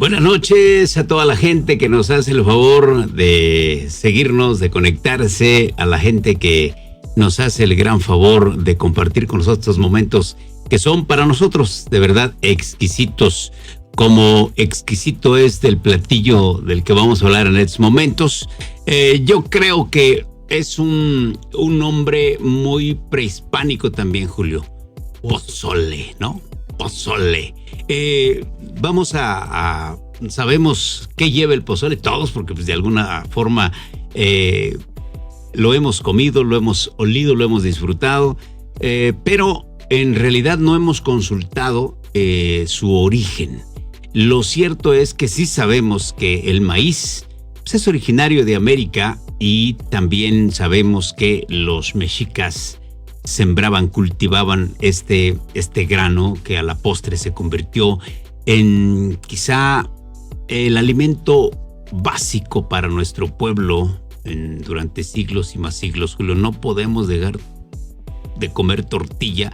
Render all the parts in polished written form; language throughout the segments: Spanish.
Buenas noches a toda la gente que nos hace el favor de seguirnos, de conectarse, a la gente que nos hace el gran favor de compartir con nosotros estos momentos que son para nosotros de verdad exquisitos, como exquisito es el platillo del que vamos a hablar en estos momentos. Yo creo que es un nombre muy prehispánico también, Julio. Pozole, ¿no? Pozole. Vamos sabemos qué lleva el pozole, todos, porque pues de alguna forma lo hemos comido, lo hemos olido, lo hemos disfrutado, pero en realidad no hemos consultado su origen. Lo cierto es que sí sabemos que el maíz pues, es originario de América, y también sabemos que los mexicas sembraban, cultivaban este grano que a la postre se convirtió en quizá el alimento básico para nuestro pueblo durante siglos y más siglos. Julio, no podemos dejar de comer tortilla,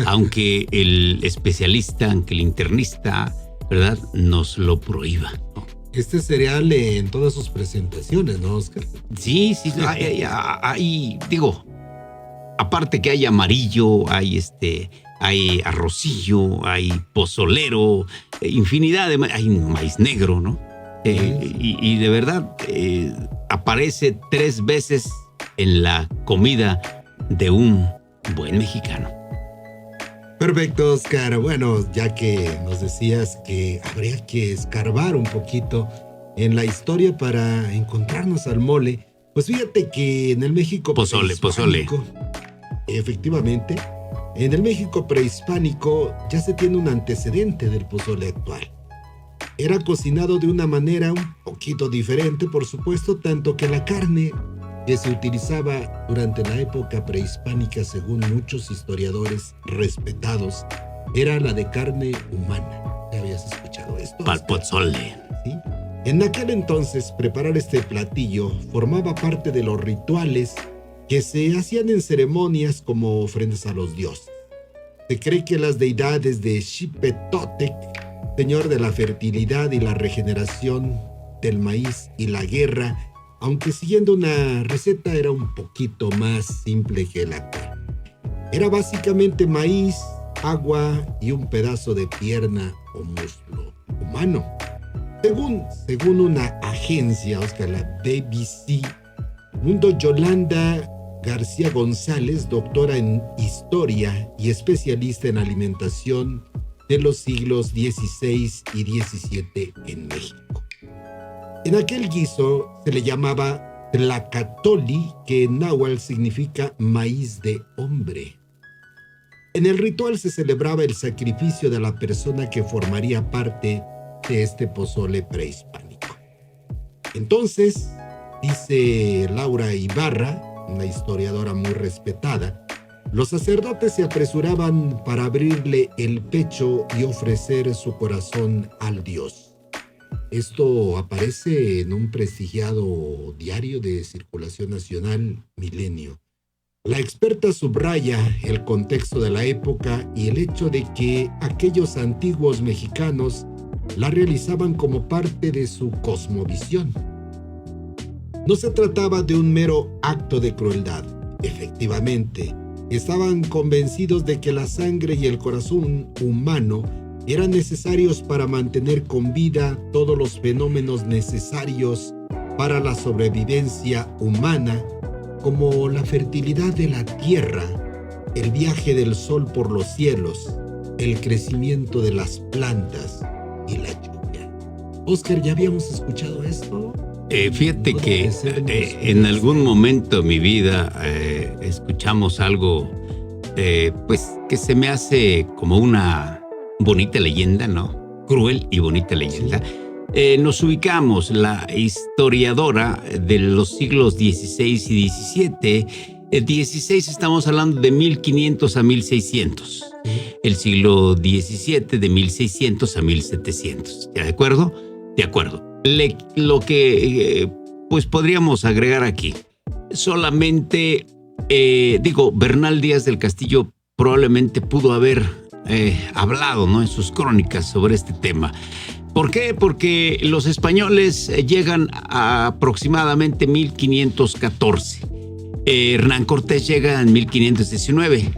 aunque el especialista, aunque el internista, ¿verdad?, nos lo prohíba, ¿no? Este cereal en todas sus presentaciones, ¿no, Oscar? Sí, hay, digo, aparte que hay amarillo, hay arrocillo, hay pozolero, infinidad de hay maíz negro, ¿no? Y de verdad aparece 3 veces en la comida de un buen mexicano. Perfecto, Oscar. Bueno, ya que nos decías que habría que escarbar un poquito en la historia para encontrarnos al mole, pues fíjate que en el México pozole. Efectivamente, en el México prehispánico ya se tiene un antecedente del pozole actual. Era cocinado de una manera un poquito diferente, por supuesto, tanto que la carne que se utilizaba durante la época prehispánica, según muchos historiadores respetados, era la de carne humana. ¿Ya habías escuchado esto? Pal pozole. ¿Sí? En aquel entonces, preparar este platillo formaba parte de los rituales que se hacían en ceremonias como ofrendas a los dioses. Se cree que las deidades de Xipetotec, señor de la fertilidad y la regeneración del maíz y la guerra, aunque siguiendo una receta era un poquito más simple que la actual. Era básicamente maíz, agua y un pedazo de pierna o muslo humano. Según una agencia, Oscar, la BBC, Mundo Yolanda García González, doctora en historia y especialista en alimentación de los siglos XVI y XVII en México. En aquel guiso se le llamaba tlacatoli, que en náhuatl significa maíz de hombre. En el ritual se celebraba el sacrificio de la persona que formaría parte de este pozole prehispánico. Entonces, dice Laura Ibarra, una historiadora muy respetada, los sacerdotes se apresuraban para abrirle el pecho y ofrecer su corazón al dios. Esto aparece en un prestigiado diario de circulación nacional, Milenio. La experta subraya el contexto de la época y el hecho de que aquellos antiguos mexicanos la realizaban como parte de su cosmovisión. No se trataba de un mero acto de crueldad. Efectivamente, estaban convencidos de que la sangre y el corazón humano eran necesarios para mantener con vida todos los fenómenos necesarios para la sobrevivencia humana, como la fertilidad de la tierra, el viaje del sol por los cielos, el crecimiento de las plantas y la lluvia. Oscar, ¿ya habíamos escuchado esto? Fíjate que en algún momento de mi vida escuchamos algo pues que se me hace como una bonita leyenda, ¿no? Cruel y bonita leyenda. Nos ubicamos, la historiadora de los siglos XVI y XVII. El 16 estamos hablando de 1500 a 1600. El siglo XVII de 1600 a 1700. ¿Ya de acuerdo? De acuerdo. Lo que pues podríamos agregar aquí. Solamente, Bernal Díaz del Castillo probablemente pudo haber hablado, ¿no?, en sus crónicas sobre este tema. ¿Por qué? Porque los españoles llegan a aproximadamente 1514. Hernán Cortés llega en 1519.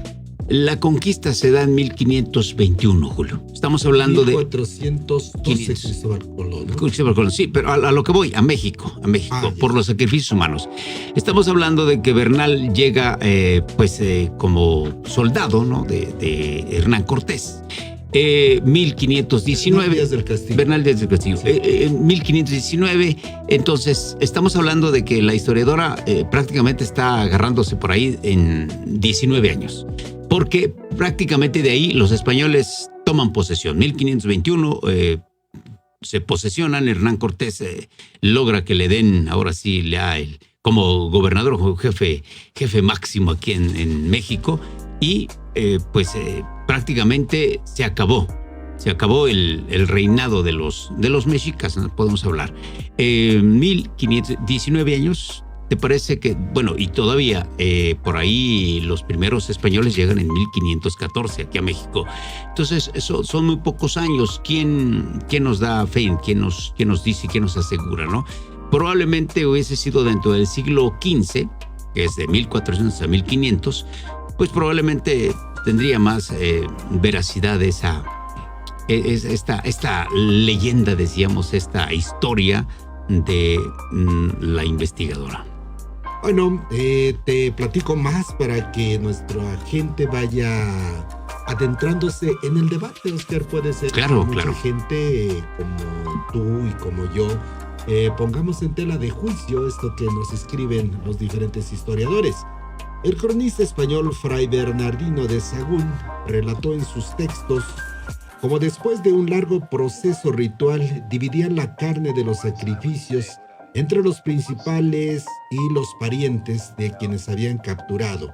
La conquista se da en 1521, Julio. Estamos hablando 1412 Cristóbal Colón, ¿no? Cristóbal Colón, sí, pero a lo que voy, a México, por los sacrificios humanos. Estamos hablando de que Bernal llega, como soldado, ¿no? de Hernán Cortés. 1519. Bernal Díaz del Castillo. Bernal Díaz del Castillo. Sí. 1519. Entonces, estamos hablando de que la historiadora prácticamente está agarrándose por ahí en 19 años. Porque prácticamente de ahí los españoles toman posesión. 1521 se posesionan. Hernán Cortés logra que le den, ahora sí, como gobernador o jefe máximo aquí en México. Y prácticamente se acabó el reinado de los mexicas, ¿no? Podemos hablar. 1519 años, ¿te parece que, bueno, y todavía por ahí los primeros españoles llegan en 1514 aquí a México? Entonces, eso son muy pocos años. ¿Quién nos da fe? ¿Quién nos dice, quién nos asegura, no? Probablemente hubiese sido dentro del siglo XV, que es de 1400 a 1500, pues probablemente tendría más veracidad esta leyenda, decíamos, esta historia de la investigadora. Bueno, te platico más para que nuestra gente vaya adentrándose en el debate, Oscar. Puede ser claro, que mucha gente como tú y como yo pongamos en tela de juicio esto que nos escriben los diferentes historiadores. El cronista español Fray Bernardino de Sahagún relató en sus textos cómo después de un largo proceso ritual dividían la carne de los sacrificios entre los principales y los parientes de quienes habían capturado,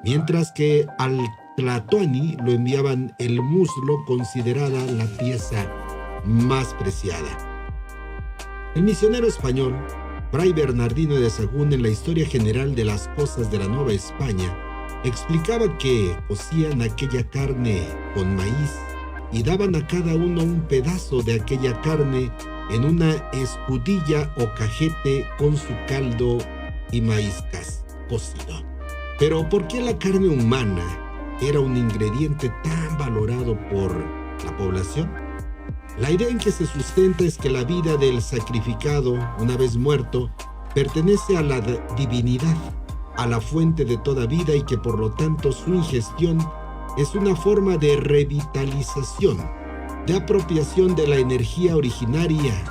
mientras que al Tlatoani lo enviaban el muslo, considerada la pieza más preciada. El misionero español Fray Bernardino de Sahagún, en la Historia General de las Cosas de la Nueva España, explicaba que cocían aquella carne con maíz y daban a cada uno un pedazo de aquella carne en una escudilla o cajete con su caldo y maíz cocido. Pero ¿por qué la carne humana era un ingrediente tan valorado por la población? La idea en que se sustenta es que la vida del sacrificado, una vez muerto, pertenece a la divinidad, a la fuente de toda vida, y que por lo tanto su ingestión es una forma de revitalización, de apropiación de la energía originaria,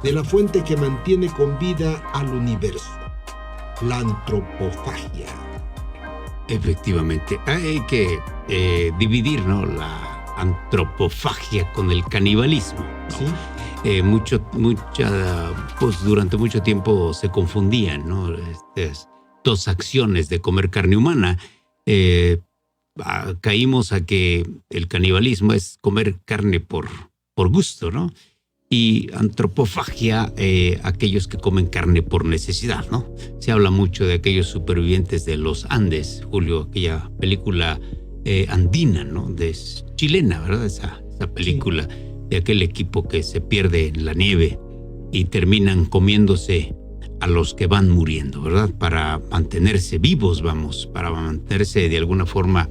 de la fuente que mantiene con vida al universo, la antropofagia. Efectivamente, hay que dividir, ¿no?, la antropofagia con el canibalismo, ¿no? ¿Sí? Durante mucho tiempo se confundían, ¿no?, estas dos acciones de comer carne humana. Caímos a que el canibalismo es comer carne por gusto, ¿no? Y antropofagia, aquellos que comen carne por necesidad, ¿no? Se habla mucho de aquellos supervivientes de los Andes, Julio, aquella película andina, ¿no? Chilena, ¿verdad? Esa película, sí, de aquel equipo que se pierde en la nieve y terminan comiéndose a los que van muriendo, ¿verdad? Para mantenerse vivos, para mantenerse de alguna forma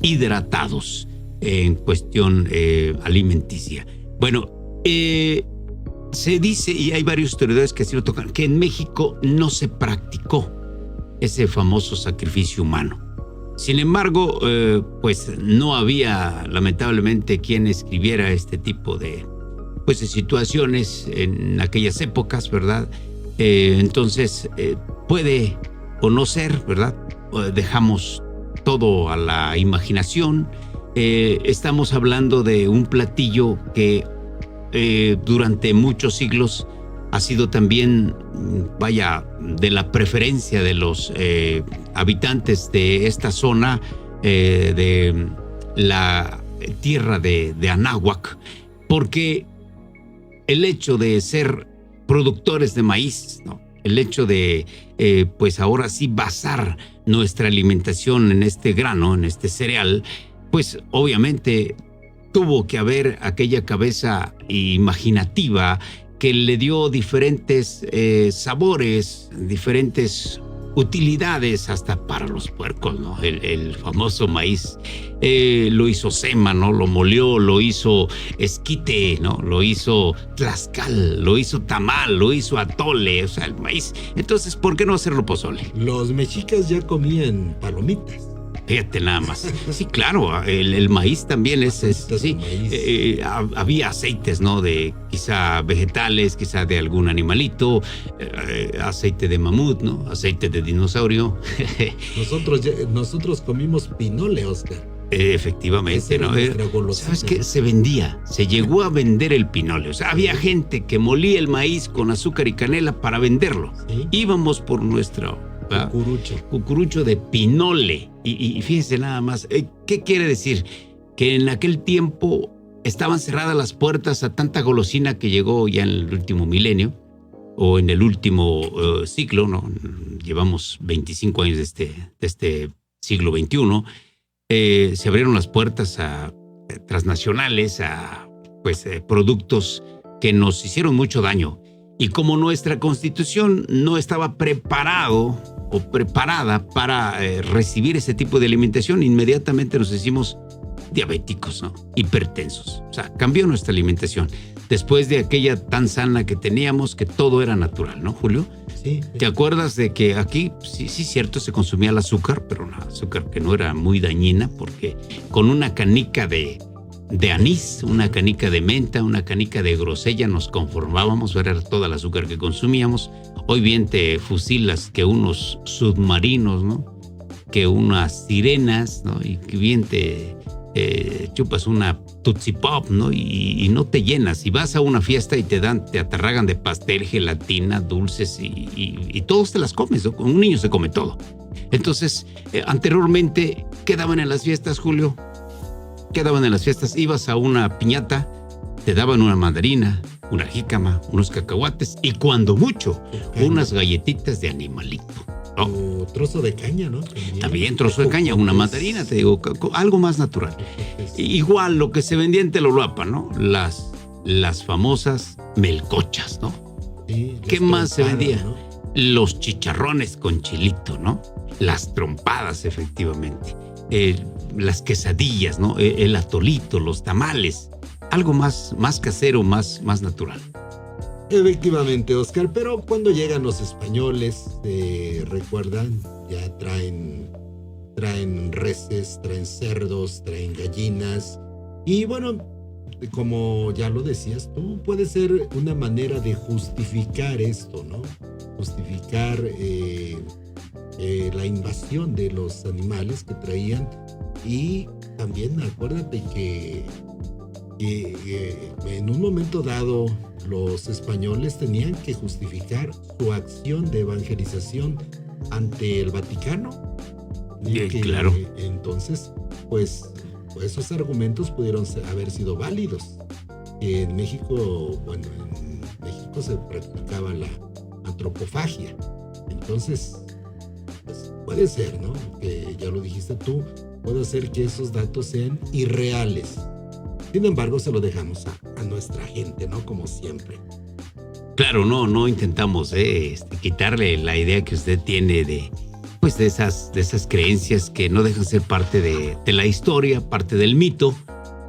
hidratados en cuestión alimenticia. Bueno, se dice, y hay varios historiadores que así lo tocan, que en México no se practicó ese famoso sacrificio humano. Sin embargo, pues no había lamentablemente quien escribiera este tipo de situaciones en aquellas épocas, ¿verdad? Entonces, puede o no ser, ¿verdad? Dejamos todo a la imaginación. Estamos hablando de un platillo que durante muchos siglos ha sido también, de la preferencia de los habitantes de esta zona, de la tierra de Anáhuac, porque el hecho de ser productores de maíz, ¿no?, el hecho de, pues ahora sí, basar nuestra alimentación en este grano, en este cereal, pues obviamente tuvo que haber aquella cabeza imaginativa que le dio diferentes sabores, diferentes utilidades hasta para los puercos, ¿no? El famoso maíz lo hizo sema, ¿no? Lo molió, lo hizo esquite, ¿no? Lo hizo tlaxcal, lo hizo tamal, lo hizo atole, o sea, el maíz. Entonces, ¿por qué no hacerlo pozole? Los mexicas ya comían palomitas. Fíjate nada más. Sí, claro, el maíz también es sí. Había aceites, ¿no? De quizá vegetales, quizá de algún animalito, aceite de mamut, ¿no? Aceite de dinosaurio. Nosotros comimos pinole, Oscar. Efectivamente, ¿no? ¿Sabes qué? Se vendía, se llegó a vender el pinole. O sea, había gente que molía el maíz con azúcar y canela para venderlo. ¿Sí? Íbamos por nuestro cucurucho de pinole. Y fíjense nada más, ¿qué quiere decir? Que en aquel tiempo estaban cerradas las puertas a tanta golosina que llegó ya en el último milenio o en el último siglo, ¿no? Llevamos 25 años de este siglo XXI. Se abrieron las puertas a transnacionales, a productos que nos hicieron mucho daño. Y como nuestra Constitución no estaba preparada para recibir ese tipo de alimentación, inmediatamente nos hicimos diabéticos, ¿no? Hipertensos. O sea, cambió nuestra alimentación. Después de aquella tan sana que teníamos, que todo era natural, ¿no, Julio? Sí. ¿Te acuerdas de que aquí, sí, cierto, se consumía el azúcar, pero una azúcar que no era muy dañina, porque con una canica de anís, una canica de menta, una canica de grosella nos conformábamos, era toda el azúcar que consumíamos. Hoy bien te fusilas que unos submarinos, ¿no? Que unas sirenas, ¿no? Y que bien te chupas una Tootsie Pop, ¿no? Y no te llenas. Y vas a una fiesta y te atarragan de pastel, gelatina, dulces y todos te las comes, ¿no? Un niño se come todo. Entonces, anteriormente, ¿qué daban en las fiestas, Julio? Quedaban en las fiestas, ibas a una piñata, te daban una mandarina, una jícama, unos cacahuates y cuando mucho, unas galletitas de animalito, ¿no? O trozo de caña, ¿no? También trozo de caña, una mandarina, te digo, algo más natural. Igual lo que se vendía en Telolapa, ¿no? Las famosas melcochas, ¿no? Sí, ¿qué más se vendía? ¿no? Los chicharrones con chilito, ¿no? Las trompadas, efectivamente. Las quesadillas, ¿no? El atolito, los tamales, algo más casero, más natural. Efectivamente, Oscar, pero cuando llegan los españoles, recuerdan, ya traen reses, traen cerdos, traen gallinas, y bueno, como ya lo decías tú, puede ser una manera de justificar esto, ¿no? Justificar la invasión de los animales que traían. Y también acuérdate que en un momento dado los españoles tenían que justificar su acción de evangelización ante el Vaticano. Claro. Entonces, pues esos argumentos pudieron haber sido válidos. En México se practicaba la antropofagia. Entonces, pues puede ser, ¿no? Que ya lo dijiste tú, puede ser que esos datos sean irreales. Sin embargo, se lo dejamos a nuestra gente, ¿no? Como siempre. Claro, no intentamos quitarle la idea que usted tiene de esas creencias que no dejan ser parte de la historia, parte del mito,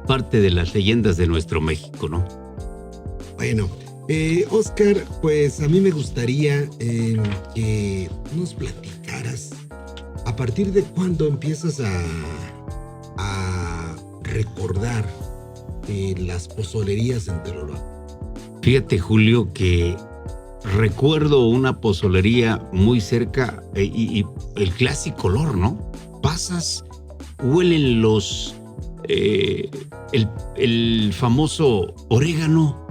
parte de las leyendas de nuestro México, ¿no? Bueno, Oscar, pues a mí me gustaría que nos platicaras a partir de cuándo empiezas a recordar las pozolerías en Telolapa. Fíjate, Julio, que recuerdo una pozolería muy cerca y el clásico olor, ¿no? Pasas, huelen el famoso orégano,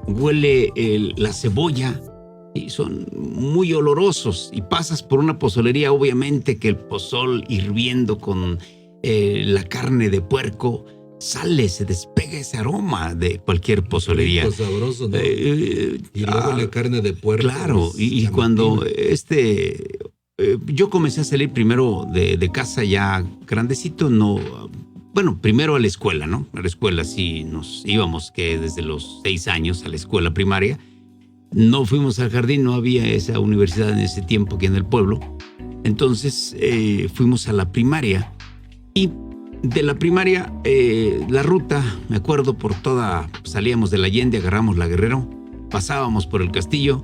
huele la cebolla y son muy olorosos. Y pasas por una pozolería, obviamente que el pozol hirviendo con la carne de puerco, se despega ese aroma de cualquier pozolería. Rico, sabroso, ¿no? Y luego la carne de puerco. Claro, y cuando yo comencé a salir primero de casa ya grandecito, no bueno, primero a la escuela, ¿no? A la escuela sí nos íbamos que desde los 6 años a la escuela primaria. No fuimos al jardín, no había esa universidad en ese tiempo aquí en el pueblo. Entonces fuimos a la primaria y de la primaria la ruta, me acuerdo, por toda, salíamos de la Allende, agarramos la Guerrero, pasábamos por el Castillo,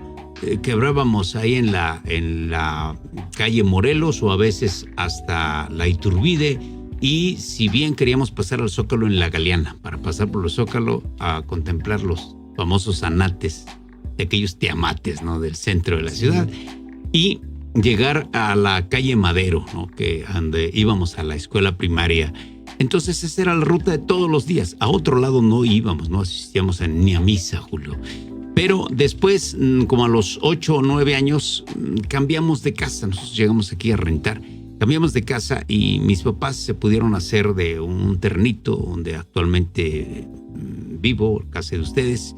quebrábamos ahí en la calle Morelos o a veces hasta la Iturbide, y si bien queríamos pasar al Zócalo en la Galeana, para pasar por el Zócalo a contemplar los famosos anates de aquellos tiamates, ¿no?, del centro de la ciudad, y llegar a la calle Madero, ¿no?, que donde íbamos a la escuela primaria. Entonces esa era la ruta de todos los días. A otro lado no íbamos, no asistíamos ni a misa, Julio. Pero después, como a los 8 o 9 años, cambiamos de casa. Nosotros llegamos aquí a rentar. Cambiamos de casa y mis papás se pudieron hacer de un terrenito donde actualmente vivo, casa de ustedes.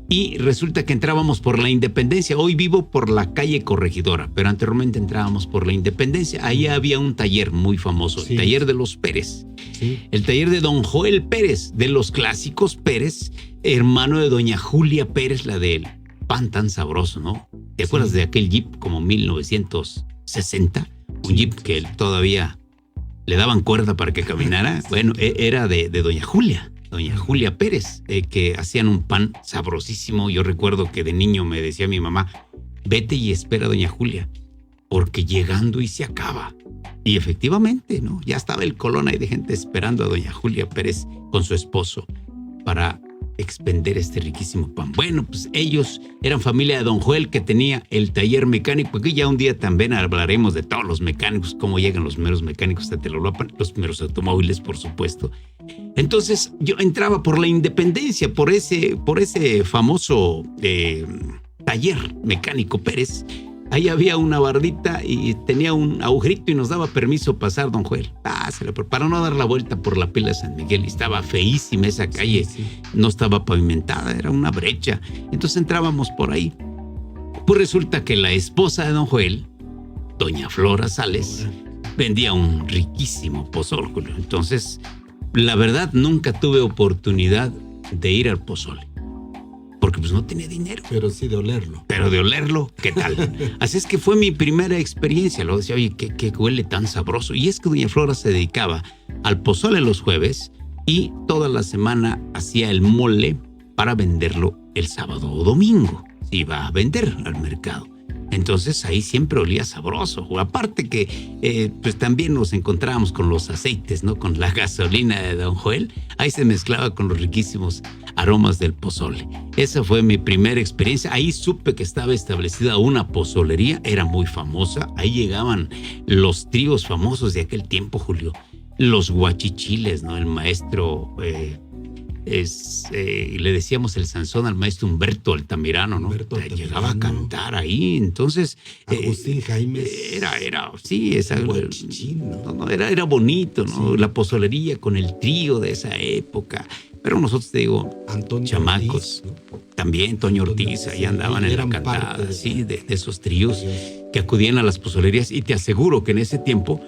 Y resulta que entrábamos por la Independencia. Hoy vivo por la calle Corregidora, pero anteriormente entrábamos por la Independencia. Ahí había un taller muy famoso, el taller de los Pérez. Sí. El taller de don Joel Pérez, de los clásicos Pérez, hermano de doña Julia Pérez, la del pan tan sabroso, ¿no? ¿Te acuerdas de aquel Jeep como 1960? Un Jeep que todavía le daban cuerda para que caminara. Bueno, era de doña Julia Pérez, que hacían un pan sabrosísimo. Yo recuerdo que de niño me decía mi mamá, vete y espera a doña Julia, porque llegando y se acaba. Y efectivamente, ¿no? Ya estaba el colón ahí de gente esperando a doña Julia Pérez con su esposo para expender este riquísimo pan. Bueno, pues ellos eran familia de don Joel, que tenía el taller mecánico. Aquí ya un día también hablaremos de todos los mecánicos, cómo llegan los meros mecánicos a Telolapan, los meros automóviles, por supuesto. Entonces yo entraba por la Independencia, por ese famoso taller mecánico Pérez. Ahí había una bardita y tenía un agujerito y nos daba permiso pasar, don Joel. Para no dar la vuelta por la pila de San Miguel. Y estaba feísima esa calle. Sí. No estaba pavimentada, era una brecha. Entonces entrábamos por ahí. Pues resulta que la esposa de don Joel, doña Flora Sales, vendía un riquísimo pozol. Entonces, la verdad, nunca tuve oportunidad de ir al pozole, porque pues no tenía dinero. Pero sí de olerlo. Pero de olerlo, ¿qué tal? Así es que fue mi primera experiencia. Luego decía, oye, ¿qué huele tan sabroso? Y es que doña Flora se dedicaba al pozole los jueves y toda la semana hacía el mole para venderlo el sábado o domingo. Se iba a vender al mercado. Entonces ahí siempre olía sabroso. Aparte que pues también nos encontrábamos con los aceites, ¿no? Con la gasolina de don Joel. Ahí se mezclaba con los riquísimos aromas del pozole. Esa fue mi primera experiencia. Ahí supe que estaba establecida una pozolería. Era muy famosa. Ahí llegaban los tríos famosos de aquel tiempo, Julio. Los guachichiles, ¿no? El maestro... le decíamos el Sansón al maestro Humberto Altamirano, ¿no? Llegaba a cantar ahí. Entonces Agustín Jaimes sí, era bonito, ¿no? Sí. La pozolería con el trío de esa época. Pero nosotros, te digo, Antonio chamacos, Ortiz, ¿no? También Toño Ortiz, ahí andaban en la cantada, de esos tríos que acudían a las pozolerías. Y te aseguro que en ese tiempo,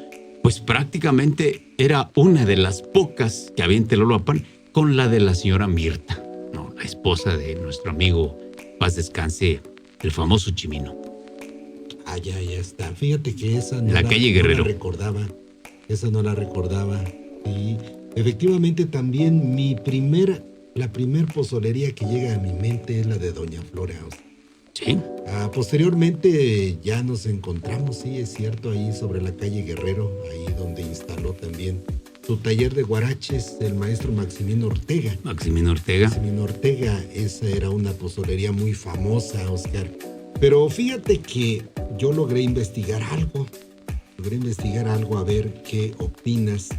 pues prácticamente era una de las pocas que había en Telolapan, con la de la señora Mirta, ¿no? La esposa de nuestro amigo, paz descanse, el famoso Chimino. Ya está. Fíjate que esa no la calle Guerrero. No la recordaba. Esa no la recordaba. Y efectivamente también la primer pozolería que llega a mi mente es la de doña Flora. Sí. Posteriormente ya nos encontramos, sí, es cierto, ahí sobre la calle Guerrero, ahí donde instaló también su taller de guaraches, el maestro Maximino Ortega. Maximino Ortega, esa era una pozolería muy famosa, Oscar. Pero fíjate que yo logré investigar algo a ver qué opinas.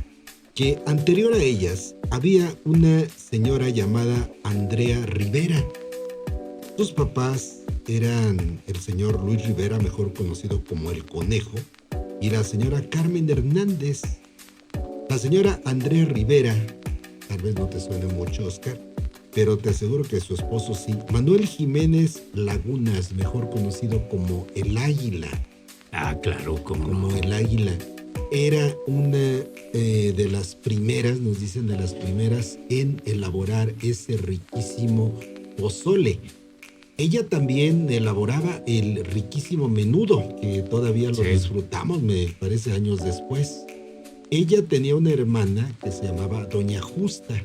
Que anterior a ellas había una señora llamada Andrea Rivera. Sus papás eran el señor Luis Rivera, mejor conocido como El Conejo, y la señora Carmen Hernández. La señora Andrea Rivera, tal vez no te suene mucho, Oscar, pero te aseguro que su esposo sí. Manuel Jiménez Lagunas, mejor conocido como El Águila. Claro, como El Águila. Era una de las primeras, nos dicen de las primeras en elaborar ese riquísimo pozole. Ella también elaboraba el riquísimo menudo, que todavía lo disfrutamos, me parece, años después. Ella tenía una hermana que se llamaba Doña Justa.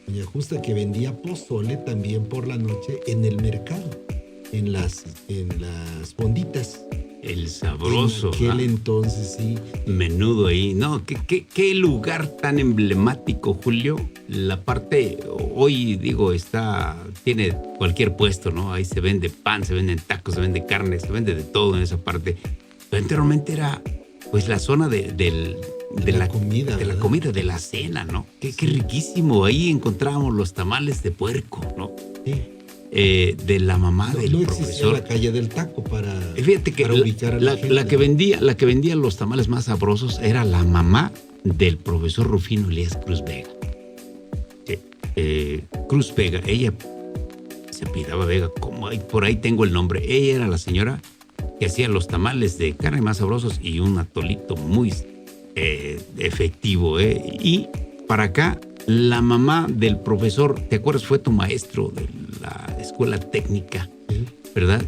Doña Justa, que vendía pozole también por la noche en el mercado, en las fonditas. El sabroso. En aquel entonces, sí. Menudo ahí. No, qué lugar tan emblemático, Julio. La parte, hoy digo, tiene cualquier puesto, ¿no? Ahí se vende pan, se venden tacos, se vende carne, se vende de todo en esa parte. Pero anteriormente era, pues, la zona de la comida, de la comida, de la cena, ¿no? Qué riquísimo. Ahí encontrábamos los tamales de puerco, ¿no? Sí. De la mamá del no profesor. Existía la calle del taco para ubicar a la gente. La que vendía los tamales más sabrosos era la mamá del profesor Rufino Elías Cruz Vega. Cruz Vega, ella se apellidaba Vega, por ahí tengo el nombre. Ella era la señora que hacía los tamales de carne más sabrosos y un atolito muy efectivo. Y para acá, la mamá del profesor, ¿te acuerdas? Fue tu maestro de la escuela técnica, ¿verdad?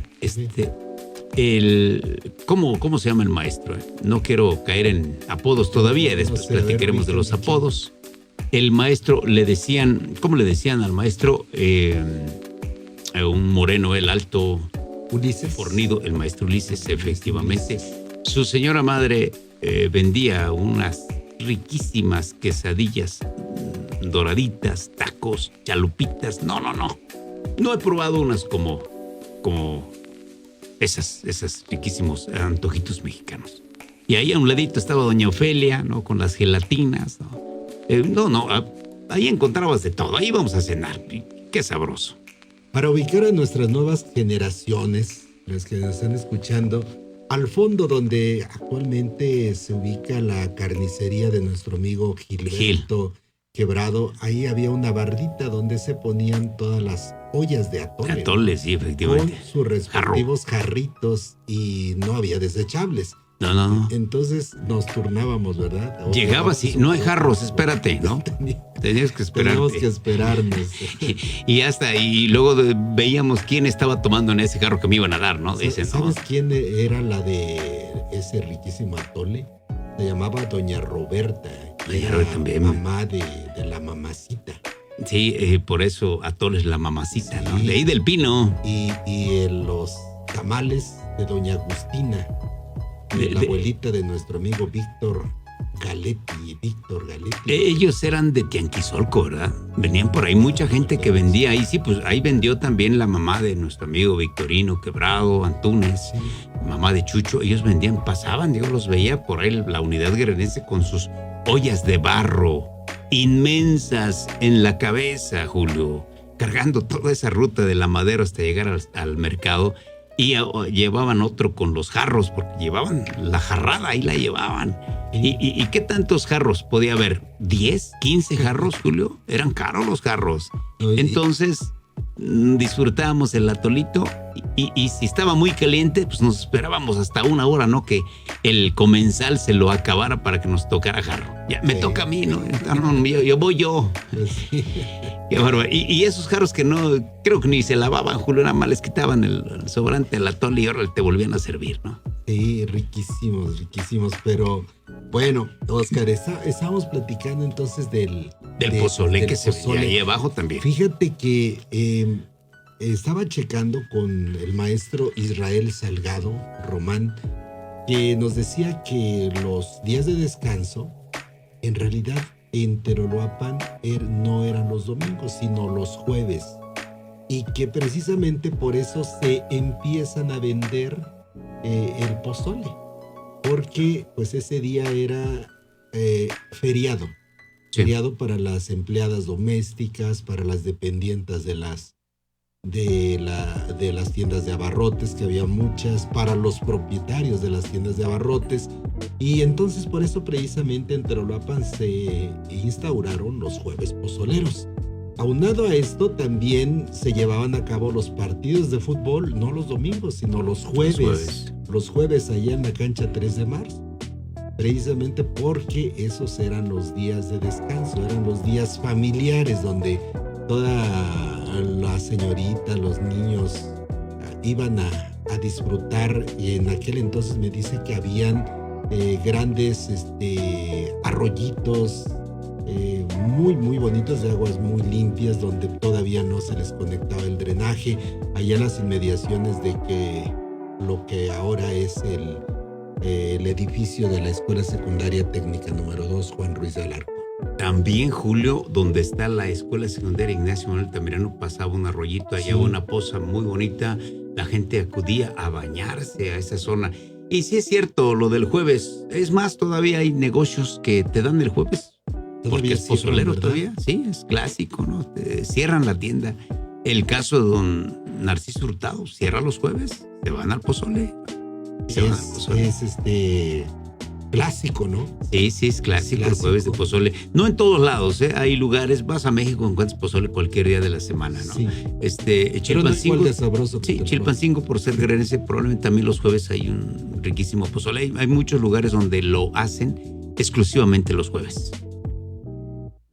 ¿Cómo se llama el maestro? No quiero caer en apodos todavía, después platicaremos de los apodos. El maestro ¿cómo le decían al maestro? Un moreno, el alto, Ulises. Fornido, el maestro Ulises, efectivamente. Su señora madre vendía unas riquísimas quesadillas doraditas, tacos, chalupitas. No he probado unas como esas riquísimos antojitos mexicanos. Y ahí a un ladito estaba doña Ofelia, ¿no? Con las gelatinas, ¿no? Ahí encontrabas de todo. Ahí íbamos a cenar. Qué sabroso. Para ubicar a nuestras nuevas generaciones, las que nos están escuchando, al fondo donde actualmente se ubica la carnicería de nuestro amigo Gilberto Quebrado, ahí había una bardita donde se ponían todas las ollas de atole. Atole, sí, efectivamente. Con sus respectivos jarritos, y no había desechables. No. Entonces nos turnábamos, ¿verdad? Llegabas y no hay jarros, espérate, ¿no? Tenías que esperarte. Teníamos que esperarnos. y luego veíamos quién estaba tomando en ese jarro que me iban a dar, ¿no? Dicen, ¿Sabes quién era la de ese riquísimo atole? Se llamaba Doña Roberta. También. Mamá de la mamacita. Sí, por eso atole es la mamacita, ¿no? De ahí del Pino. Y los tamales de Doña Agustina. La abuelita de nuestro amigo Víctor Galetti. Ellos eran de Tianquisolco, ¿verdad? Venían por ahí mucha gente que vendía ahí. Sí, pues ahí vendió también la mamá de nuestro amigo Victorino Quebrado, Antunes, mamá de Chucho. Ellos pasaban, yo los veía por ahí, la unidad guerrerense con sus ollas de barro inmensas en la cabeza, Julio, cargando toda esa ruta de la Madero hasta llegar al mercado. Y llevaban otro con los jarros, porque llevaban la jarrada, ahí la llevaban. ¿Y qué tantos jarros podía haber? ¿10, 15 jarros, Julio? Eran caros los jarros. Entonces, disfrutábamos el atolito y si estaba muy caliente, pues nos esperábamos hasta una hora, ¿no? Que el comensal se lo acabara para que nos tocara jarro. Ya, me toca a mí, ¿no? Yo voy yo. Qué bárbaro. Y esos jarros que no, creo que ni se lavaban, Julio, nada más les quitaban el sobrante del atole y ahora te volvían a servir, ¿no? Sí, riquísimos, pero bueno, Oscar, estábamos platicando entonces del pozole que se veía ahí abajo también. Fíjate que estaba checando con el maestro Israel Salgado Román, que nos decía que los días de descanso, en realidad, en Teroloapan no eran los domingos, sino los jueves. Y que precisamente por eso se empiezan a vender el pozole. Porque pues ese día era feriado. Sí. Feriado para las empleadas domésticas, para las dependientes de las tiendas de abarrotes, que había muchas, para los propietarios de las tiendas de abarrotes. Y entonces por eso precisamente en Teroloapan se instauraron los jueves pozoleros. Aunado a esto, también se llevaban a cabo los partidos de fútbol, no los domingos, sino los jueves. Los jueves allá en la cancha 3 de marzo. precisamente porque esos eran los días de descanso, eran los días familiares donde toda la señorita, los niños iban a disfrutar. Y en aquel entonces me dice que habían grandes arroyitos muy muy bonitos, de aguas muy limpias, donde todavía no se les conectaba el drenaje, allá en las inmediaciones de que lo que ahora es el edificio de la Escuela Secundaria Técnica número 2 Juan Ruiz de Alarcón. También, Julio, donde está la Escuela Secundaria Ignacio Manuel Altamirano, pasaba un arroyito, allá una poza muy bonita, la gente acudía a bañarse a esa zona. Y sí es cierto lo del jueves, es más, todavía hay negocios que te dan el jueves, porque es pozolero todavía, sí, es clásico, ¿no? Te cierran la tienda. El caso de don Narciso Hurtado, cierra los jueves, se van al pozole. Es clásico, ¿no? Sí, es clásico el jueves de pozole. No en todos lados, ¿eh? Hay lugares, vas a México, encuentras pozole cualquier día de la semana, ¿no? Sí. Chilpancingo, no es de sabroso que Chilpancingo, por ser granense, probablemente también los jueves hay un riquísimo pozole. Hay muchos lugares donde lo hacen exclusivamente los jueves.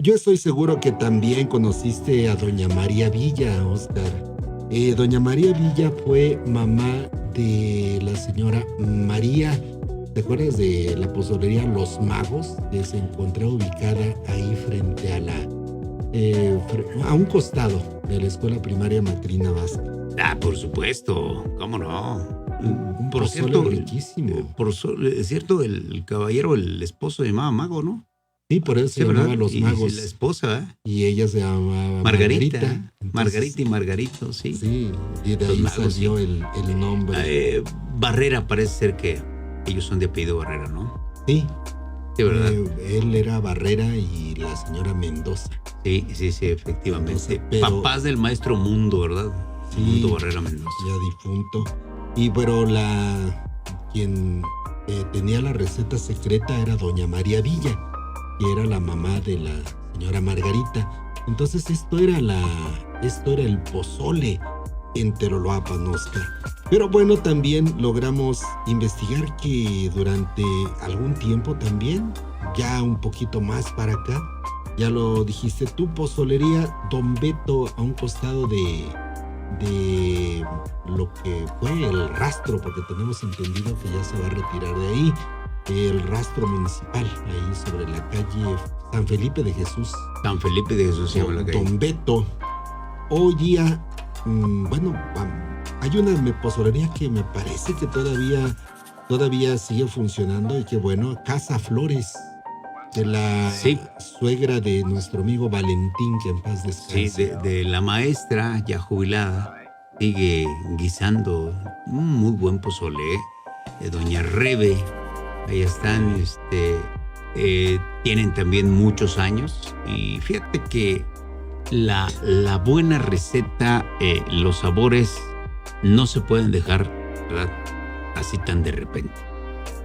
Yo estoy seguro que también conociste a doña María Villa, Oscar. Doña María Villa fue mamá de la señora María. ¿Te acuerdas de la pozolería Los Magos? Que se encontraba ubicada ahí frente a un costado de la escuela primaria Macrina Vázquez. Por supuesto, ¿cómo no? Por cierto, riquísimo. Es cierto, el caballero, el esposo se llamaba Mago, ¿no? Sí, por eso se llamaba Los Magos. Y la esposa, ¿eh? Y ella se llamaba Margarita. Entonces, Margarita y Margarito, sí. Sí, y de ahí salió el nombre. Barrera, parece ser que ellos son de apellido Barrera, ¿no? Sí. Sí, ¿verdad? Él era Barrera y la señora Mendoza. Sí, efectivamente. Mendoza, papás del maestro Mundo, ¿verdad? Sí, Mundo Barrera Mendoza. Ya difunto. Y pero quien tenía la receta secreta era doña María Villa, que era la mamá de la señora Margarita. Entonces esto era el pozole en Teroloapan, Oscar. Pero bueno, también logramos investigar que durante algún tiempo también, ya un poquito más para acá, ya lo dijiste tú, pozolería Don Beto, a un costado de lo que fue el rastro, porque tenemos entendido que ya se va a retirar de ahí, el rastro municipal, ahí sobre la calle San Felipe de Jesús. San Felipe de Jesús se llama la calle. Don Beto. Hoy día, hay una pozolería que me parece que todavía sigue funcionando, y que bueno, Casa Flores, de la suegra de nuestro amigo Valentín, que en paz descanse. Sí, de la maestra ya jubilada, sigue guisando un muy buen pozole, de doña Rebe. Ahí están, tienen también muchos años, y fíjate que la buena receta, los sabores no se pueden dejar, ¿verdad?, así tan de repente.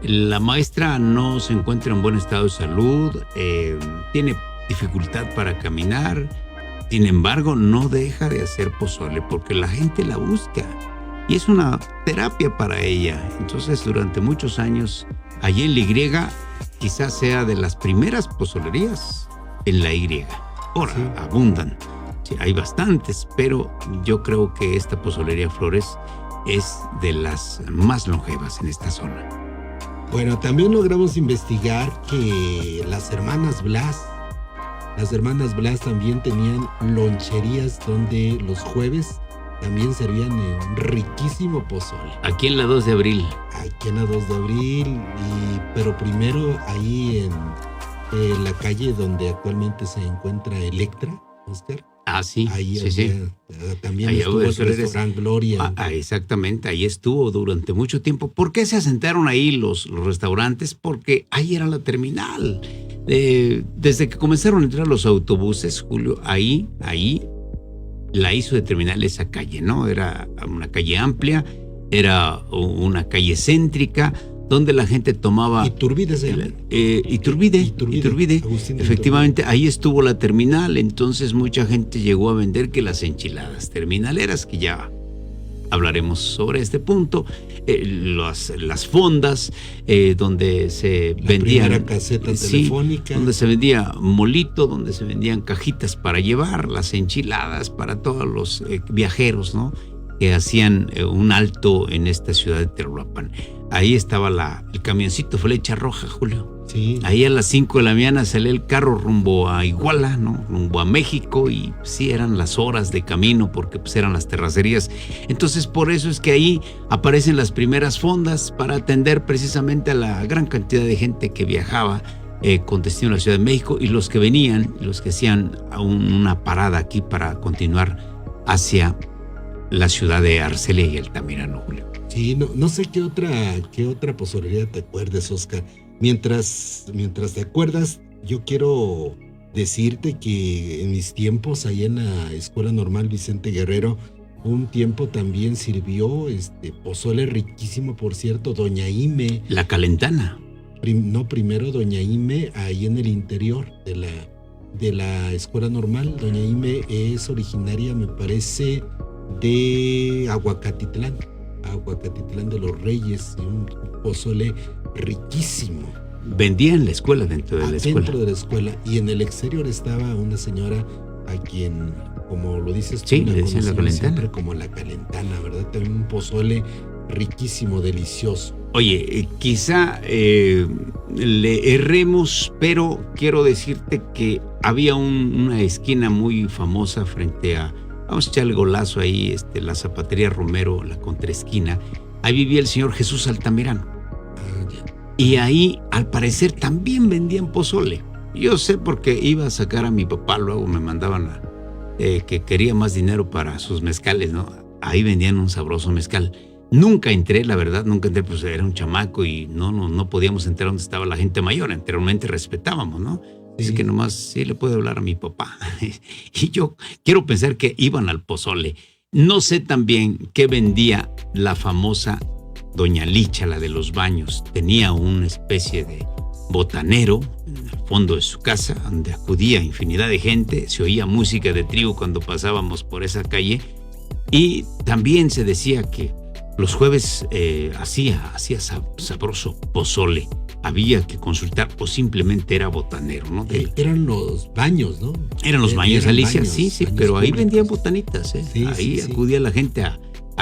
La maestra no se encuentra en buen estado de salud, tiene dificultad para caminar, sin embargo no deja de hacer pozole porque la gente la busca y es una terapia para ella. Entonces, durante muchos años, allí en la Y, quizás sea de las primeras pozolerías en la Y. Ahora, abundan. Sí, hay bastantes, pero yo creo que esta pozolería Flores es de las más longevas en esta zona. Bueno, también logramos investigar que las hermanas Blas también tenían loncherías donde los jueves también servían un riquísimo pozole. Aquí en la 2 de abril. Aquí en la 2 de abril, pero primero ahí en la calle donde actualmente se encuentra Electra, Oscar. Sí. Ahí sí. También ahí estuvo el restaurante Gloria. Exactamente, ahí estuvo durante mucho tiempo. ¿Por qué se asentaron ahí los restaurantes? Porque ahí era la terminal. Desde que comenzaron a entrar los autobuses, Julio, ahí la hizo de terminal esa calle, ¿no? Era una calle amplia, era una calle céntrica, donde la gente tomaba... Iturbide se llama. Iturbide. Efectivamente, ahí estuvo la terminal, entonces mucha gente llegó a vender que las enchiladas terminaleras, que ya hablaremos sobre este punto. Las fondas donde se vendían... La primera caseta telefónica. Donde se vendía molito, donde se vendían cajitas para llevar, las enchiladas para todos los viajeros, ¿no?, que hacían un alto en esta ciudad de Telolapan. Ahí estaba el camioncito Flecha Roja, Julio. Sí. Ahí a las 5 de la mañana salía el carro rumbo a Iguala, ¿no?, rumbo a México, y sí eran las horas de camino porque pues eran las terracerías. Entonces por eso es que ahí aparecen las primeras fondas para atender precisamente a la gran cantidad de gente que viajaba con destino a la Ciudad de México, y los que venían, los que hacían una parada aquí para continuar hacia la ciudad de Arcelia y Altamirano, Julio. Sí, no sé qué otra pozolería te acuerdes, Oscar. Mientras te acuerdas, yo quiero decirte que en mis tiempos ahí en la Escuela Normal Vicente Guerrero, un tiempo también sirvió pozole riquísimo, por cierto, Doña Ime. La Calentana. Primero Doña Ime, ahí en el interior de la Escuela Normal. Doña Ime es originaria, me parece, de Aguacatitlán de los Reyes, un pozole riquísimo. Vendía en la escuela, dentro de la escuela. Dentro de la escuela, y en el exterior estaba una señora a quien, como lo dices tú, sí, le decían la Calentana, siempre como la Calentana, ¿verdad? También un pozole riquísimo, delicioso. Oye, quizá le erremos, pero quiero decirte que había una esquina muy famosa frente a, vamos a echar el golazo ahí, la zapatería Romero, la contraesquina. Ahí vivía el señor Jesús Altamirano. Y ahí, al parecer, también vendían pozole. Yo sé porque iba a sacar a mi papá, luego me mandaban que quería más dinero para sus mezcales, ¿no? Ahí vendían un sabroso mezcal. Nunca entré, la verdad, pues era un chamaco y no podíamos entrar donde estaba la gente mayor. Anteriormente respetábamos, ¿no? Sí. Es que nomás sí le puedo hablar a mi papá. Y yo quiero pensar que iban al pozole. No sé también qué vendía la famosa Doña Licha, la de los baños. Tenía una especie de botanero en el fondo de su casa, donde acudía infinidad de gente. Se oía música de trío cuando pasábamos por esa calle. Y también se decía que los jueves hacía sabroso pozole. Había que consultar, o simplemente era botanero, ¿no? Eran los baños, ¿no? Eran los baños, Alicia, baños, sí, baños pero ahí públicos. vendían botanitas, ¿eh? Sí, ahí sí, acudía la gente a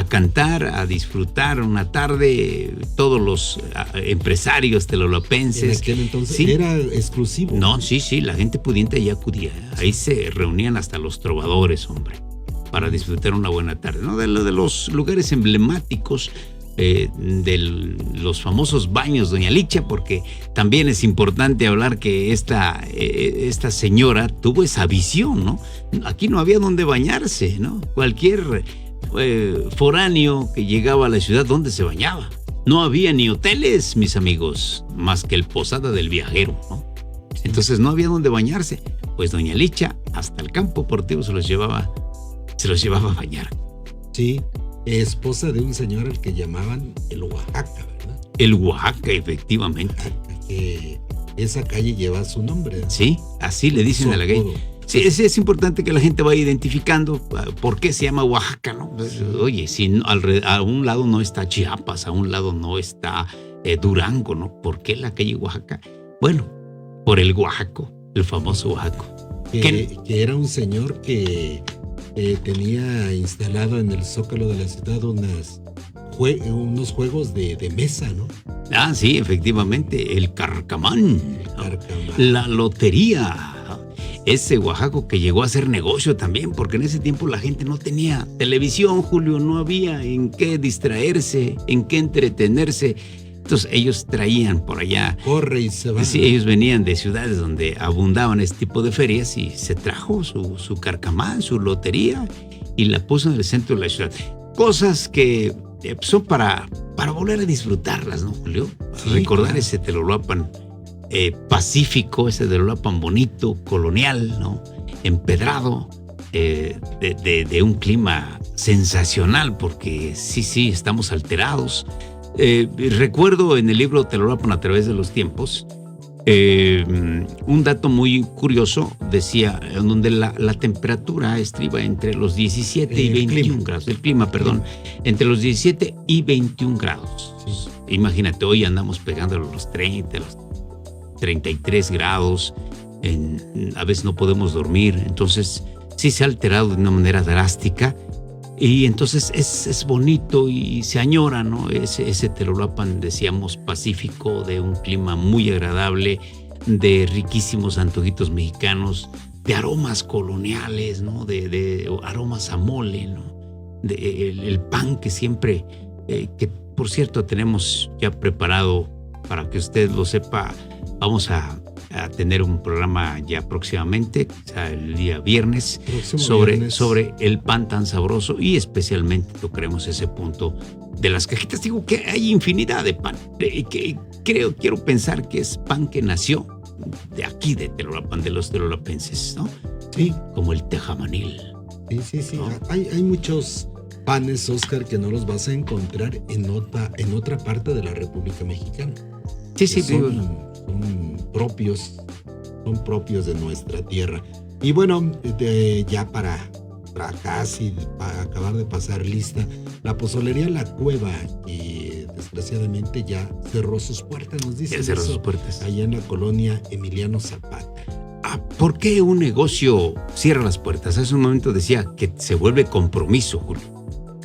cantar, a disfrutar una tarde, todos los empresarios telolapenses. En aquel entonces era exclusivo. No, sí, la gente pudiente allá acudía. Ahí se reunían hasta los trovadores, hombre, para disfrutar una buena tarde, ¿no? De los lugares emblemáticos, de los famosos baños Doña Licha, porque también es importante hablar que esta señora tuvo esa visión, ¿no? Aquí no había donde bañarse, ¿no? Cualquier foráneo que llegaba a la ciudad, ¿dónde se bañaba? No había ni hoteles, mis amigos, más que el Posada del Viajero, ¿no? Entonces no había donde bañarse. Pues Doña Licha hasta el campo deportivo se los llevaba a bañar. Sí, esposa de un señor al que llamaban el Oaxaca, ¿verdad? El Oaxaca, efectivamente. Oaxaca, que esa calle lleva su nombre, ¿no? Sí, así le dicen a la calle. Sí, es importante que la gente vaya identificando por qué se llama Oaxaca, ¿no? Pues, oye, si a un lado no está Chiapas, a un lado no está Durango, ¿no? ¿Por qué la calle Oaxaca? Bueno, por el Oaxaco, el famoso Oaxaco. Que era un señor que tenía instalado en el zócalo de la ciudad unos juegos de mesa, ¿no? Ah, sí, efectivamente, el carcamán. La lotería. Ese Oaxaco que llegó a ser negocio también, porque en ese tiempo la gente no tenía televisión, Julio, no había en qué distraerse, en qué entretenerse. Entonces ellos traían por allá. Corre y se va. Sí, ellos venían de ciudades donde abundaban este tipo de ferias y se trajo su carcamán, su lotería, y la puso en el centro de la ciudad. Cosas que son para volver a disfrutarlas, ¿no, Julio? Sí, recordar claro. ese Telolapan pacífico, ese Telolapan bonito, colonial, ¿no? Empedrado, de un clima sensacional, porque sí, estamos alterados. Recuerdo en el libro Telolapan a través de los tiempos Un dato muy curioso decía, en donde la temperatura estriba entre los 17 y 21 grados, el clima, perdón, entre los 17 y 21 grados. Sí. Imagínate, hoy andamos pegando a los 30, los 33 grados, a veces no podemos dormir, entonces sí se ha alterado de una manera drástica. Y entonces es bonito y se añora, ¿no? Ese Telolapan, decíamos, pacífico, de un clima muy agradable, de riquísimos antojitos mexicanos, de aromas coloniales, ¿no? De aromas a mole, ¿no? El pan que siempre, que por cierto tenemos ya preparado para que usted lo sepa. Vamos a tener un programa ya próximamente, o sea, el día viernes, sobre el pan tan sabroso, y especialmente tocaremos ese punto de las cajitas. Digo que hay infinidad de pan, que quiero pensar que es pan que nació de aquí, de Telolapan, de los telolapenses, ¿no? Sí. Como el tejamanil. Sí. ¿No? Hay muchos panes, Oscar, que no los vas a encontrar en otra parte de la República Mexicana. Sí, son propios de nuestra tierra. Y bueno, ya para casi para acabar de pasar lista, la pozolería La Cueva, que desgraciadamente ya cerró sus puertas, nos dicen. Ya cerró sus puertas. Allá en la colonia Emiliano Zapata. ¿Por qué un negocio cierra las puertas? Hace un momento decía que se vuelve compromiso, Julio.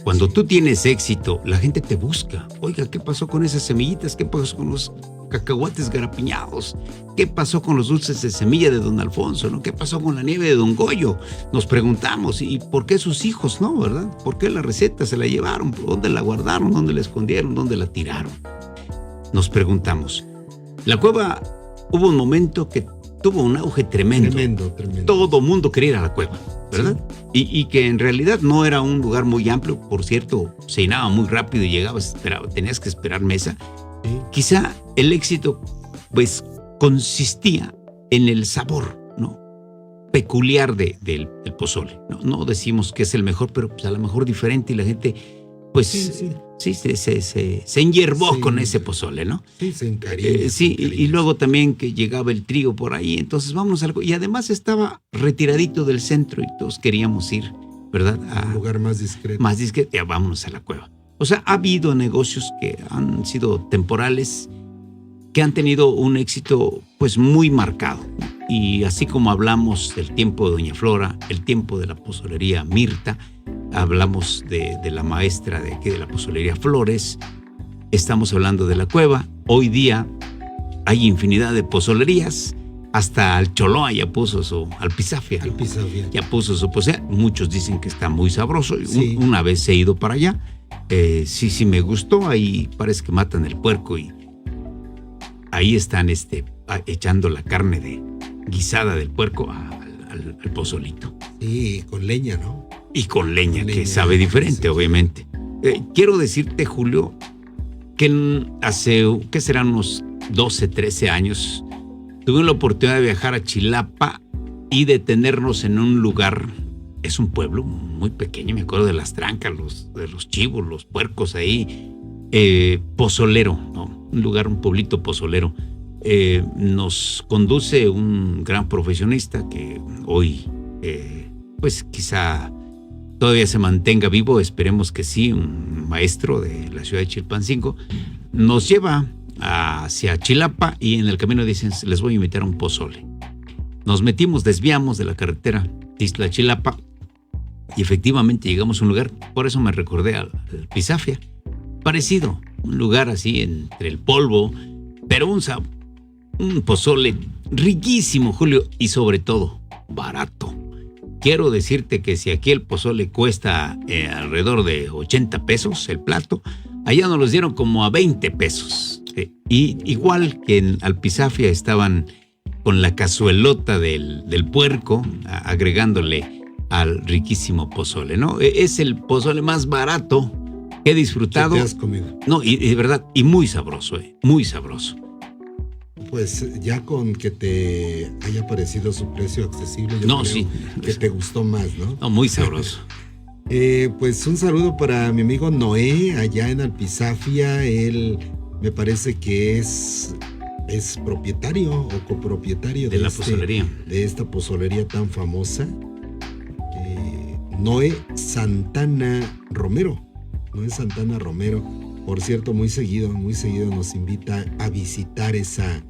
Cuando tú tienes éxito, la gente te busca. Oiga, ¿qué pasó con esas semillitas? ¿Qué pasó con los cacahuates garapiñados? ¿Qué pasó con los dulces de semilla de don Alfonso? ¿No? ¿Qué pasó con la nieve de don Goyo? Nos preguntamos, ¿y por qué sus hijos no, verdad? ¿Por qué la receta se la llevaron? ¿Dónde la guardaron? ¿Dónde la escondieron? ¿Dónde la tiraron? Nos preguntamos. La Cueva, hubo un momento que tuvo un auge tremendo. Tremendo. Todo mundo quería ir a la Cueva, ¿verdad? Sí. Y que en realidad no era un lugar muy amplio, por cierto, se llenaba muy rápido y llegabas, tenías que esperar mesa. Sí. Quizá el éxito, pues, consistía en el sabor, ¿no? Peculiar del pozole, ¿no? No decimos que es el mejor, pero pues a lo mejor diferente, y la gente, pues, sí se enyerbó con ese pozole, ¿no? Sí, se encariñó. Y luego también que llegaba el trío por ahí, entonces vámonos a algo. Y además estaba retiradito del centro y todos queríamos ir, ¿verdad? A un lugar más discreto. Más discreto, ya vámonos a la Cueva. O sea, ha habido negocios que han sido temporales, que han tenido un éxito, pues, muy marcado. Y así como hablamos del tiempo de Doña Flora, el tiempo de la pozolería Mirta, hablamos de la maestra de aquí de la pozolería Flores, estamos hablando de la Cueva. Hoy día hay infinidad de pozolerías, hasta Alcholoa ya puso Alpizafia ya puso su pozole. Muchos dicen que está muy sabroso. Sí. Una vez he ido para allá, sí me gustó. Ahí parece que matan el puerco y ahí están echando la carne guisada del puerco al pozolito. Sí, con leña, ¿no? Y con leña, que sabe diferente, sí. Obviamente. Quiero decirte, Julio, que hace, ¿qué serán? Unos 12, 13 años, tuve la oportunidad de viajar a Chilapa y detenernos en un lugar, es un pueblo muy pequeño, me acuerdo de las trancas, de los chivos, los puercos ahí, pozolero, ¿no? Un pueblito pozolero. Nos conduce un gran profesionista que hoy, pues quizá todavía se mantenga vivo, esperemos que sí, un maestro de la ciudad de Chilpancingo, nos lleva hacia Chilapa y en el camino dicen, les voy a invitar a un pozole. Nos metimos, desviamos de la carretera Tizla-Chilapa y efectivamente llegamos a un lugar, por eso me recordé al Pizafia, parecido, un lugar así entre el polvo, pero un pozole riquísimo, Julio, y sobre todo barato. Quiero decirte que si aquí el pozole cuesta alrededor de 80 pesos el plato, allá nos los dieron como a 20 pesos. Y igual que en Alpizafia estaban con la cazuelota del puerco, agregándole al riquísimo pozole, ¿no? Es el pozole más barato que he disfrutado. ¿Qué te has comido? No, y de verdad, y muy sabroso, muy sabroso. Pues ya con que te haya parecido su precio accesible, yo creo sí, que te gustó más, ¿no? No, muy sabroso. Pues un saludo para mi amigo Noé, allá en Alpizafia. Él me parece que es es propietario o copropietario de la pozolería. De esta pozolería tan famosa, Noé Santana Romero. Noé Santana Romero, por cierto, muy seguido nos invita a visitar esa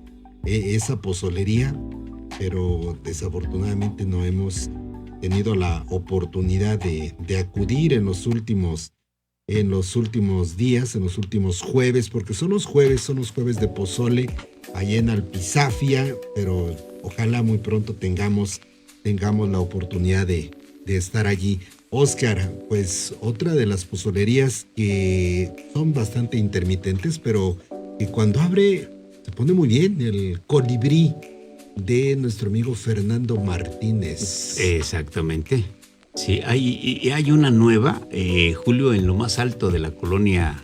pozolería, pero desafortunadamente no hemos tenido la oportunidad de acudir en los últimos días, en los últimos jueves, porque son los jueves de pozole allá en Alpizafia, pero ojalá muy pronto tengamos la oportunidad de estar allí. Óscar, pues otra de las pozolerías que son bastante intermitentes, pero que cuando abre se pone muy bien, el Colibrí de nuestro amigo Fernando Martínez. Exactamente. Sí, hay una nueva, Julio, en lo más alto de la colonia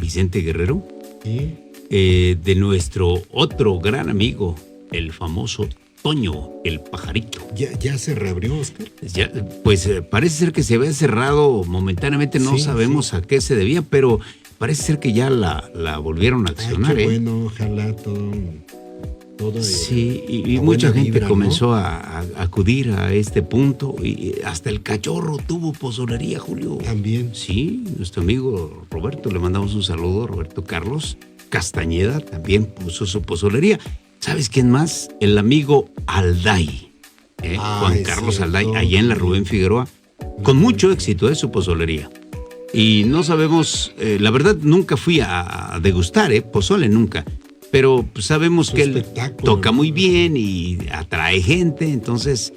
Vicente Guerrero, ¿Sí? De nuestro otro gran amigo, el famoso Toño, el pajarito. ¿Ya se reabrió, Óscar? Ya, pues parece ser que se había cerrado momentáneamente, no sabemos a qué se debía, pero parece ser que ya la volvieron a accionar. Qué bueno, ojalá todo sí, y mucha gente vibra, comenzó, ¿no?, a acudir a este punto, y hasta el Cachorro tuvo pozolería, Julio. También. Sí, nuestro amigo Roberto, le mandamos un saludo, Roberto Carlos Castañeda, también puso su pozolería. ¿Sabes quién más? El amigo Alday, Juan Carlos Alday, allá en la Rubén Figueroa, con mucho éxito, su pozolería. Y no sabemos, la verdad nunca fui a degustar, pozole nunca. Pero sabemos que él toca muy bien y atrae gente, entonces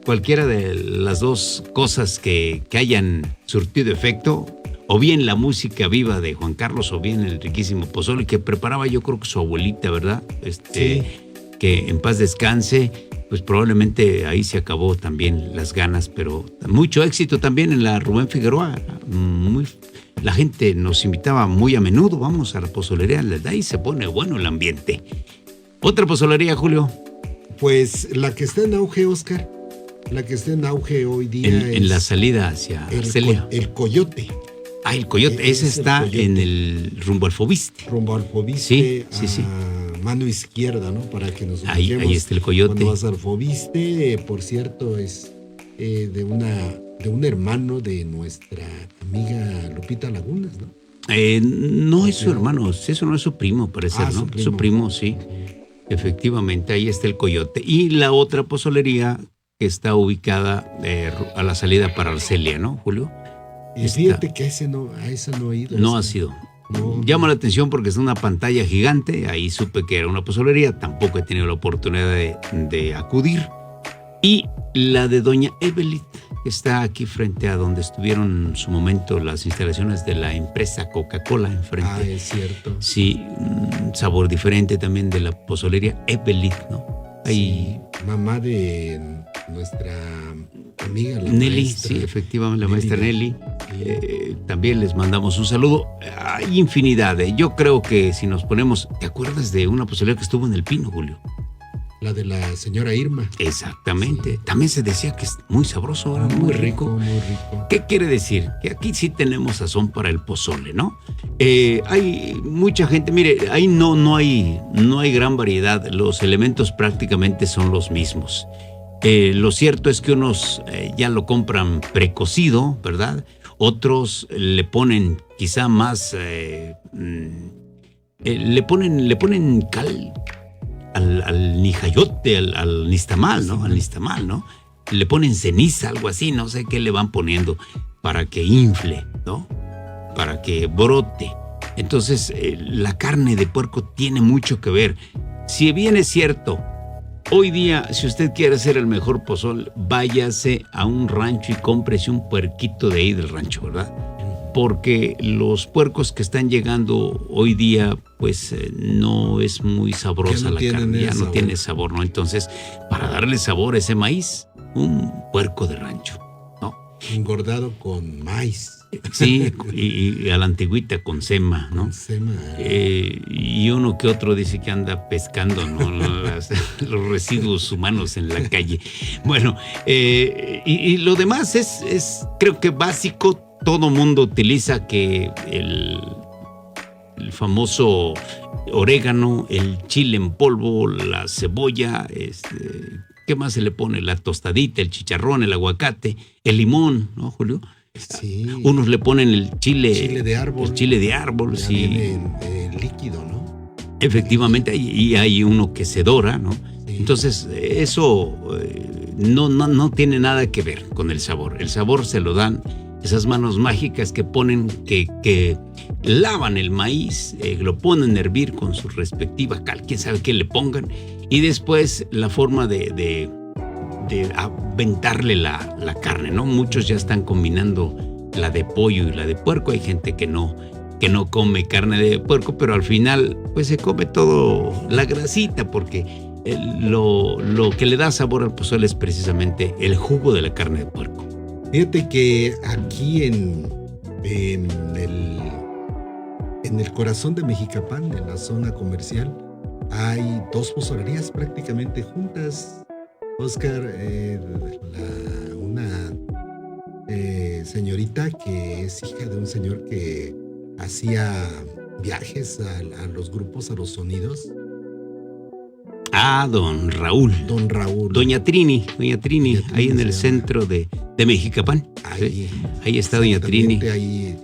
cualquiera de las dos cosas que hayan surtido efecto, o bien la música viva de Juan Carlos, o bien el riquísimo pozole que preparaba, yo creo que su abuelita, ¿verdad? Sí. Que en paz descanse, pues probablemente ahí se acabó también las ganas, pero mucho éxito también en la Rubén Figueroa, la gente nos invitaba muy a menudo, vamos a la pozolería, de ahí se pone bueno el ambiente. ¿Otra pozolería, Julio? Pues la que está en auge, Óscar, la que está en auge hoy día en la salida hacia Arcelia. El Coyote. El Coyote, ese está Coyote. En el rumbo al Fobiste. Rumbo al Fobiste, sí. Mano izquierda, ¿no? Para que nos ahí está el Coyote. Cuando vas al Fobiste, por cierto, es de un hermano de nuestra amiga Lupita Lagunas, ¿no? No es su hermano, eso no es su primo, parece, ¿no? Su primo, sí. Efectivamente, ahí está el Coyote. Y la otra pozolería que está ubicada a la salida para Arcelia, ¿no, Julio? Fíjate que a esa no he ido. No ha sido. Llama la atención porque es una pantalla gigante, ahí supe que era una pozolería, tampoco he tenido la oportunidad de acudir. Y la de Doña Evelyn, que está aquí frente a donde estuvieron en su momento las instalaciones de la empresa Coca-Cola enfrente. Es cierto. Sí, un sabor diferente también de la pozolería Evelyn, ¿no? Ahí... Sí, mamá de nuestra amiga, la Nelly, maestra. sí, efectivamente, la maestra Nelly. También les mandamos un saludo. Hay infinidad. Yo creo que si nos ponemos... ¿Te acuerdas de una pozolería que estuvo en El Pino, Julio? La de la señora Irma. Exactamente. Sí. También se decía que es muy sabroso, era muy rico. Muy rico. ¿Qué quiere decir? Que aquí sí tenemos sazón para el pozole, ¿no? Hay mucha gente, mire, ahí no hay gran variedad. Los elementos prácticamente son los mismos. Lo cierto es que unos ya lo compran precocido, ¿verdad? Otros le ponen quizá más... le ponen cal... Al nijayote, al nistamal, ¿no? Al nistamal, ¿no? Le ponen ceniza, algo así, no sé qué le van poniendo para que infle, ¿no? Para que brote. Entonces, la carne de puerco tiene mucho que ver. Si bien es cierto, hoy día, si usted quiere hacer el mejor pozol, váyase a un rancho y cómprese un puerquito de ahí del rancho, ¿verdad? Porque los puercos que están llegando hoy día, pues no es muy sabrosa la carne, ya no tiene sabor, ¿no? Entonces, para darle sabor a ese maíz, un puerco de rancho, ¿no? Engordado con maíz. Sí, y a la antigüita con sema, ¿no? Con sema. Y uno que otro dice que anda pescando, ¿no? Los residuos humanos en la calle. Bueno, y lo demás es creo que básico. Todo mundo utiliza que el famoso orégano, el chile en polvo, la cebolla, ¿qué más se le pone? La tostadita, el chicharrón, el aguacate, el limón, ¿no, Julio? Sí. Unos le ponen el chile de árbol. El chile de árbol, ya sí. Viene en líquido, ¿no? Efectivamente, y hay uno que se dora, ¿no? Sí. Entonces, eso no tiene nada que ver con el sabor. El sabor se lo dan esas manos mágicas que ponen, que lavan el maíz, lo ponen a hervir con su respectiva cal, quién sabe qué le pongan, y después la forma de aventarle la carne, ¿no? Muchos ya están combinando la de pollo y la de puerco. Hay gente que no come carne de puerco, pero al final pues se come todo la grasita, porque lo que le da sabor al pozole es precisamente el jugo de la carne de puerco. Fíjate que aquí en el corazón de Mexicapán, en la zona comercial, hay dos pozolerías prácticamente juntas. Oscar, una señorita que es hija de un señor que hacía viajes a los grupos, a los sonidos. Ah, don Raúl. Don Raúl. Doña Trini, ahí en el centro de Mexicapán. Ahí está Doña Trini. Ahí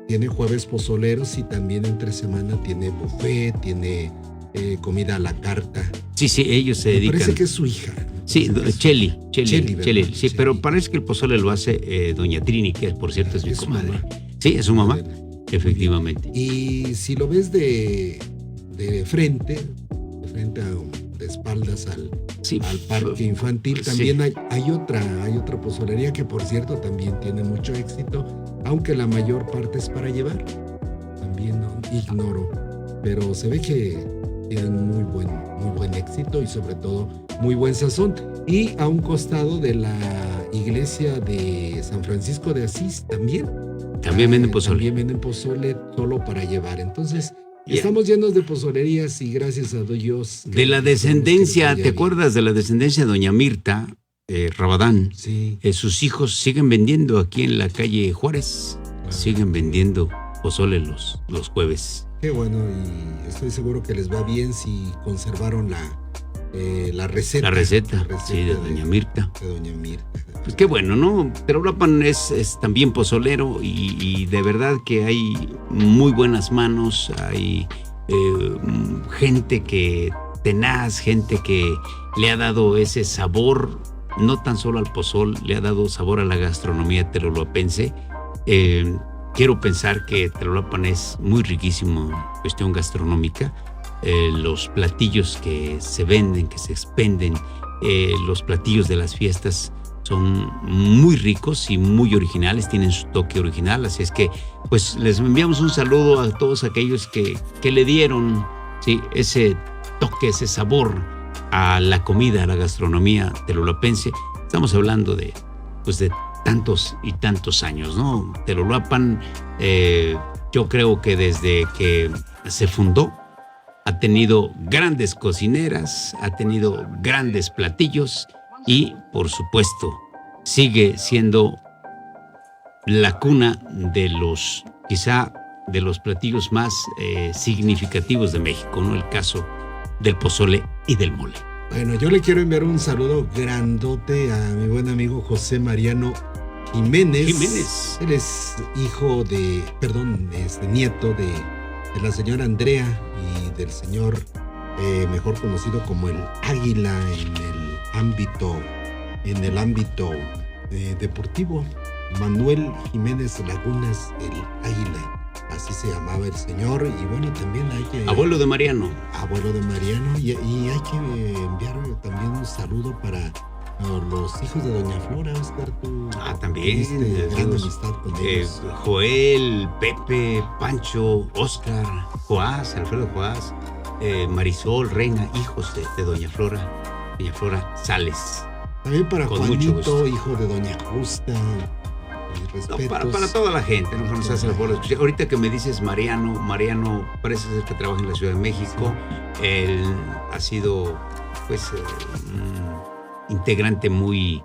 tiene jueves pozoleros y también entre semana tiene buffet, tiene comida a la carta. Sí, ellos se dedican. Parece que es su hija. Sí, Cheli. Sí, pero Cheli. parece que el pozole lo hace Doña Trini, que por cierto es mi comadre. Mamá. Sí, es su mamá, efectivamente. Y si lo ves de frente, de espaldas al parque infantil, también hay otra pozolería que por cierto también tiene mucho éxito, aunque la mayor parte es para llevar. También no ignoro, pero se ve que tienen muy buen éxito y sobre todo muy buen sazón. Y a un costado de la iglesia de San Francisco de Asís también venden pozole. También venden pozole solo para llevar. Entonces, estamos llenos de pozolerías y gracias a Dios. De la descendencia, ¿te acuerdas de la descendencia de doña Mirta Rabadán? Sí. Sus hijos siguen vendiendo aquí en la calle Juárez. Claro. Siguen vendiendo pozole los jueves. Qué bueno, y estoy seguro que les va bien si conservaron la receta. La receta, sí, de doña Mirta. De doña Mirta. Pues qué bueno, ¿no? Tlaulapan es también pozolero y de verdad que hay muy buenas manos, hay gente que tenaz, gente que le ha dado ese sabor, no tan solo al pozol, le ha dado sabor a la gastronomía tlaulapense. Quiero pensar que Tlaulapan es muy riquísimo en cuestión gastronómica. Los platillos que se venden, que se expenden, los platillos de las fiestas son muy ricos y muy originales, tienen su toque original, así es que pues les enviamos un saludo a todos aquellos que le dieron, ¿sí?, ese toque, ese sabor a la comida, a la gastronomía tlaulapense. Estamos hablando de tantos y tantos años, ¿no? Tlaulapan, yo creo que desde que se fundó ha tenido grandes cocineras, ha tenido grandes platillos y, por supuesto, sigue siendo la cuna de los platillos más significativos de México, ¿no? El caso del pozole y del mole. Bueno, yo le quiero enviar un saludo grandote a mi buen amigo José Mariano Jiménez. Él es nieto de la señora Andrea y del señor mejor conocido como el Águila en el ámbito deportivo. Manuel Jiménez Lagunas, el Águila, así se llamaba el señor. Y bueno, también hay que... Abuelo de Mariano, y hay que enviar también un saludo para los hijos de doña Flora, Oscar. Tú también gran amistad con ellos. Joel, Pepe, Pancho, Oscar, Joás, Alfredo Joás, Marisol, Reina, hijos de doña Flora Sales. También para Juanito, hijo de doña Justa. Para toda la gente, ¿no? Nos hace el favor. Ahorita que me dices Mariano parece ser que trabaja en la Ciudad de México. Sí. Él ha sido un integrante muy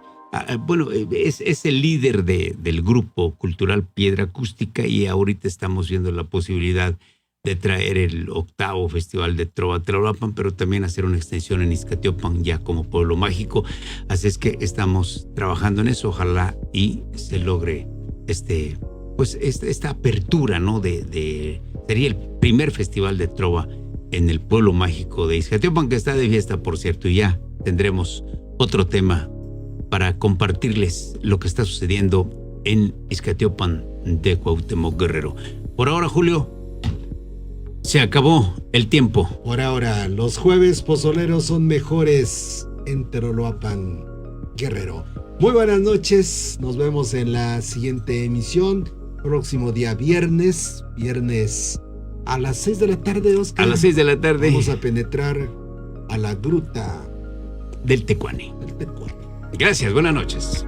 Bueno, es el líder del grupo cultural Piedra Acústica y ahorita estamos viendo la posibilidad de traer el 8º Festival de Trova Tlaulapan, pero también hacer una extensión en Ixcatiopan ya como pueblo mágico. Así es que estamos trabajando en eso, ojalá y se logre esta apertura, ¿no? Sería el primer festival de trova en el pueblo mágico de Ixcatiopan, que está de fiesta, por cierto, y ya tendremos otro tema para compartirles lo que está sucediendo en Ixcatiopan de Cuauhtémoc, Guerrero. Por ahora, Julio, se acabó el tiempo. Por ahora, los jueves pozoleros son mejores en Teroloapan, Guerrero. Muy buenas noches, nos vemos en la siguiente emisión, próximo día viernes a las 6 de la tarde, Oscar. A las 6 de la tarde. Vamos a penetrar a la gruta del Tecuani. Gracias, buenas noches.